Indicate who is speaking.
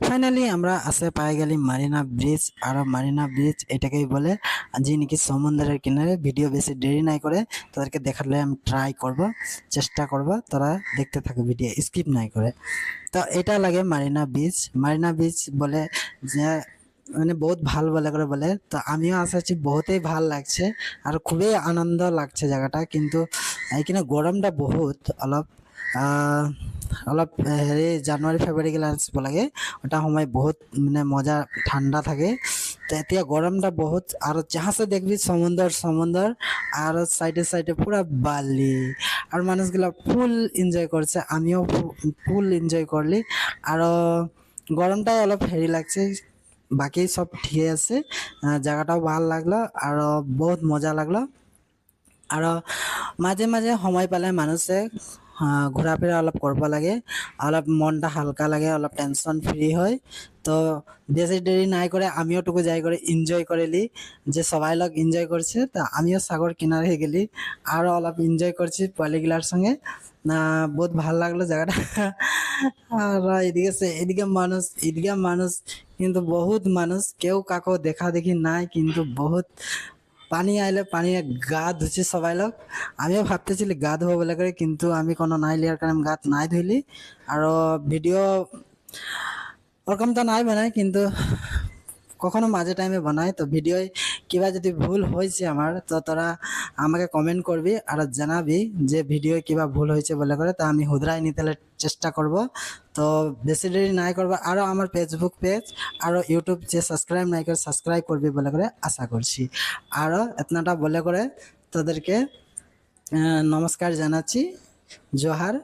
Speaker 1: Finally আমরা আসে পাই গেলি মারিনা ব্রিজ। আর মারিনা ব্রিজ এটাকেই বলে যে নাকি সমুদ্রের কিনারে। ভিডিও বেশি দেরি নাই করে তাদেরকে দেখালে আমি ট্রাই করব, চেষ্টা করব, তারা দেখতে থাকে ভিডিও স্কিপ নাই করে। তো এটা লাগে মারিনা বিচ। মারিনা বিচ বলে যে মানে বহুত ভাল বলে করে বলে। তো আমিও আসাছি, বহুতই ভাল লাগছে আর খুবই আনন্দ লাগছে জায়গাটা। কিন্তু এইখানে গরমটা বহুত অলপ অলপ হেৰি জানুৱাৰী ফেব্ৰুৱাৰী গেলা আসব লাগে। ওটা সময় বহুত মানে মজা ঠান্ডা থাকে। তো এতিয়া গরমটা বহুত, আর যাহা সে দেখবি সমুদ্র সমুদ্র, আর সাইডে সাইডে পুরা বালি, আর মানুষগুলা ফুল এনজয় করছে, আমিও ফুল এনজয় করলি। আর গরমটাই অলপ হেৰি লাগছে, বাকি সব ঠিক আছে। জায়গাটাও ভাল লাগলো আর বহুত মজা লাগলো। আর মাঝে মাঝে সময় পালে মানুষে ঘোরা ফেরা অলপ করব লাগে, অলপ মনটা হালকা লাগে, অলপ টেনশন ফ্রি হয়। তো বেশি দেরি নাই করে আমিও টুকু যাই করে এনজয় করেলি। যে সবাই লোক এনজয় করছে, তা আমিও সাগর কিনারে গেলি আর অলপ এনজয় করছি পোয়ালিগুলার সঙ্গে। বহুত ভাল লাগলো জায়গাটা। আর এদিকে মানুষ কিন্তু বহুত মানুষ, কেউ কাকো দেখা দেখি নাই, কিন্তু বহুত পানি আইলে পানি গা ধুচ্ছে সবাই লোক। আমিও ভাবতেছিলি গা ধোবো বলে করে, কিন্তু আমি কোনো নাই লিয়ার কারণে গা নাই ধুইলি। আর ভিডিও ওরকম তো নাই বানাই, কিন্তু কখনো মাঝে টাইমে বানাই। তো ভিডিও কিবা যদি ভুল হয়েছে আমার, তো তোরা আমাকে কমেন্ট করবি আর জানাবি যে ভিডিও কিবা ভুল হয়েছে বলে করে, তা আমি শুধরাই নিতে চেষ্টা করব। তো বেশি দেরি নাই করবো। আরও আমার ফেসবুক পেজ আর ইউটিউব যে সাবস্ক্রাইব নাই করে সাবস্ক্রাইব করবি বলে করে আশা করছি। আরও এতনাটা বলে করে তোদেরকে নমস্কার জানাচ্ছি। জোহার।